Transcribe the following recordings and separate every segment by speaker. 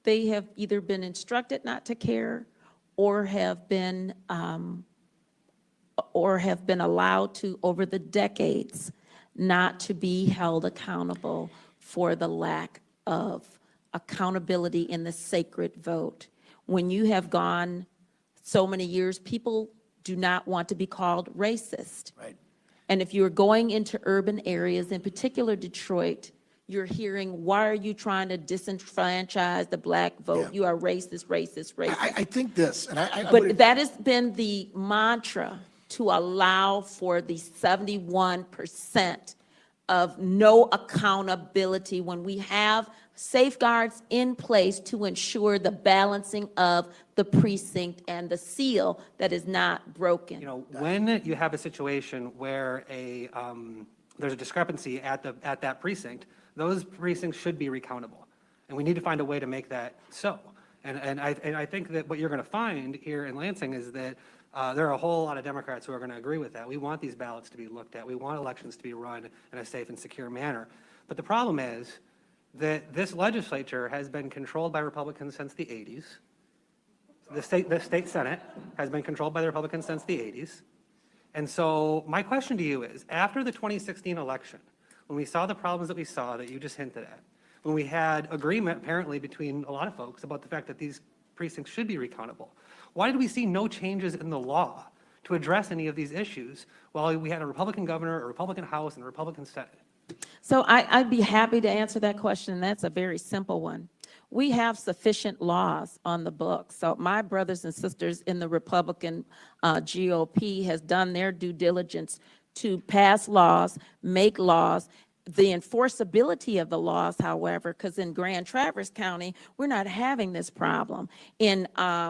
Speaker 1: they have either been instructed not to care or have been allowed to, over the decades, not to be held accountable for the lack of accountability in the sacred vote. When you have gone so many years, people do not want to be called racist.
Speaker 2: Right.
Speaker 1: And if you're going into urban areas, in particular Detroit, you're hearing, why are you trying to disenfranchise the black vote?
Speaker 2: Yeah.
Speaker 1: You are racist, racist, racist.
Speaker 2: I think this, and
Speaker 1: But that has been the mantra, to allow for the 71% of no accountability when we have safeguards in place to ensure the balancing of the precinct and the seal that is not broken.
Speaker 3: You know, when you have a situation where there's a discrepancy at that precinct, those precincts should be recountable, and we need to find a way to make that so. And I think that what you're going to find here in Lansing is that there are a whole lot of Democrats who are going to agree with that. We want these ballots to be looked at. We want elections to be run in a safe and secure manner. But the problem is that this legislature has been controlled by Republicans since the 80s. The state Senate has been controlled by the Republicans since the 80s. And so my question to you is, after the 2016 election, when we saw the problems that we saw that you just hinted at, when we had agreement apparently between a lot of folks about the fact that these precincts should be recountable, why did we see no changes in the law to address any of these issues while we had a Republican governor, a Republican House, and a Republican Senate?
Speaker 1: So I'd be happy to answer that question. That's a very simple one. We have sufficient laws on the books. So my brothers and sisters in the Republican GOP has done their due diligence to pass laws, make laws. The enforceability of the laws, however, because in Grand Traverse County, we're not having this problem. In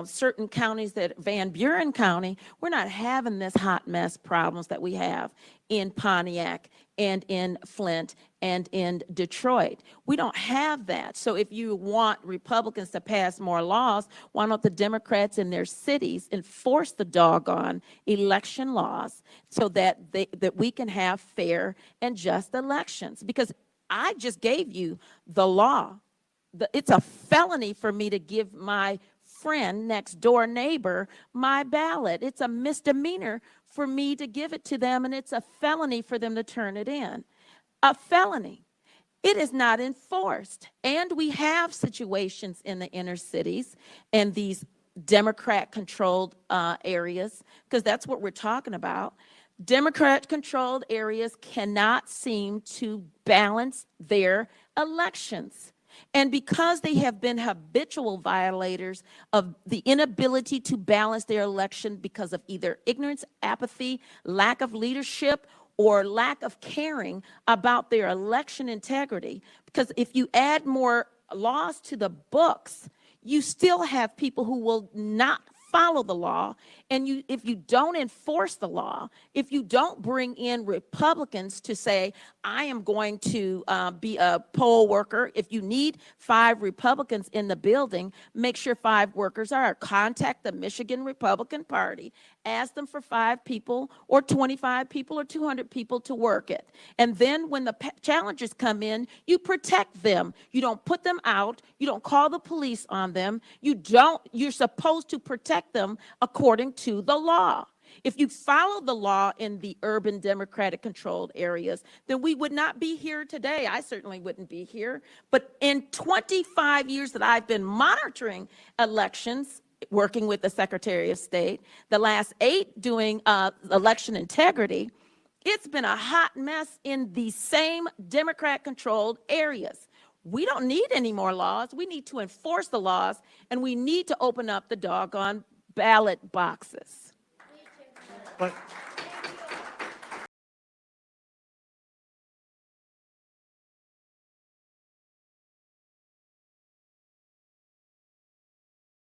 Speaker 1: certain counties, that Van Buren County, we're not having this hot mess problems that we have in Pontiac and in Flint and in Detroit. We don't have that. So if you want Republicans to pass more laws, why don't the Democrats in their cities enforce the doggone election laws so that we can have fair and just elections? Because I just gave you the law. It's a felony for me to give my friend, next door neighbor, my ballot. It's a misdemeanor for me to give it to them, and it's a felony for them to turn it in. A felony. It is not enforced. And we have situations in the inner cities and these Democrat-controlled areas, because that's what we're talking about. Democrat-controlled areas cannot seem to balance their elections. And because they have been habitual violators of the inability to balance their election because of either ignorance, apathy, lack of leadership, or lack of caring about their election integrity, because if you add more laws to the books, you still have people who will not follow the law. And if you don't enforce the law, if you don't bring in Republicans to say, I am going to be a poll worker, if you need 5 Republicans in the building, make sure 5 workers are. Contact the Michigan Republican Party. Ask them for 5 people or 25 people or 200 people to work it. And then when the challengers come in, you protect them. You don't put them out. You don't call the police on them. You're supposed to protect them according to the law. If you follow the law in the urban Democratic controlled areas, then we would not be here today. I certainly wouldn't be here. But in 25 years that I've been monitoring elections, working with the Secretary of State, the last 8 doing election integrity, it's been a hot mess in the same Democrat-controlled areas. We don't need any more laws. We need to enforce the laws, and we need to open up the doggone ballot boxes.